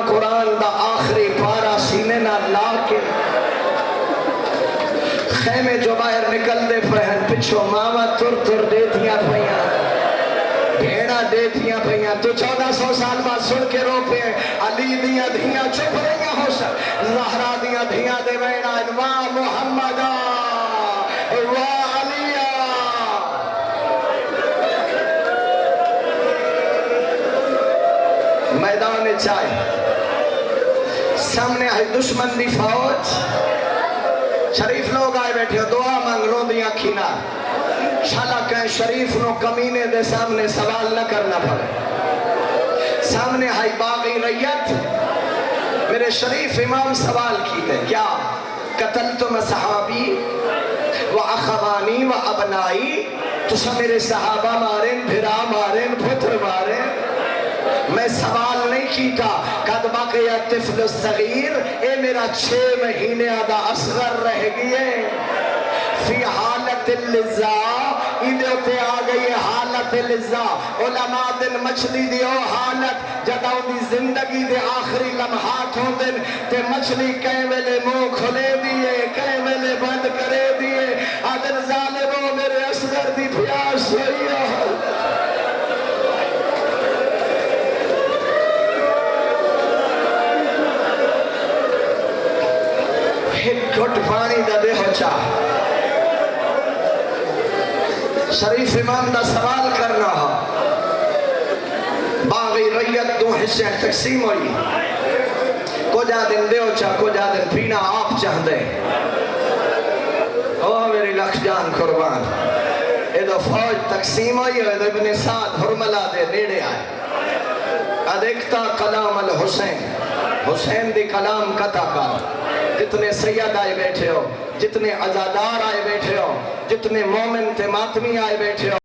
قرآن دا آخری پارا سینے نہ لا کے خیمے جو باہر نکل دے پہن پچھو ماما تر دیتیاں پہیاں بھیڑا دیتیاں پہیاں تو 1400 سال بعد سن کے رو پہ علی دیاں دھیاں چپ رہیاں ہو سر زہرا دیاں دھیاں دے ویڑا واہ محمدہ واہ علیہ میدان چاہے سامنے ہے دشمن دی فوج شریف لوگ آئے بیٹھے دعا مانگ رو دیاں کھینا شالا کہیں شریف نو کمینے دے سامنے سوال نہ کرنا پڑے سامنے ہے باغی ریت میرے شریف امام سوال کی دے کیا قتلتم صحابی و اخوانی و ابنائی تو سب میرے صحابہ مارن بھرا مارن پتر مارن میں سوال نہیں کیتا قد باقی طفل الصغیر اے میرا 6 مہینے آدھا اصغر رہ گئے فی حالت اللذا ایدے ہوتے آگئی حالت اللذا علماء دن مچھلی دیو حالت جداؤ دی زندگی دے آخری لمحات ہوں دن تے مچھلی کہیں ویلے منہ کھلے دیئے کہیں ویلے بند کرے دیئے آدن ظالموں میرے اصغر دی پیاس ہوئی گھٹ پانی دا دے ہو چاہ شریف امام دا سوال کرنا ہو باغی ریت 2 حصے تقسیم ہوئی کو جا دن دے ہو چاہ کو جا دن پینا آپ چاہ دے او میری لکھ جان قربان ایدو فوج تقسیم ہوئی ایدو ابن سعد حرملہ دے نیڑے آئے ادھکتا کلام الحسین حسین دی کلام قطع کا جتنے سید آئے بیٹھے ہو جتنے عزادار آئے بیٹھے ہو جتنے مومن تے ماتمی آئے بیٹھے ہو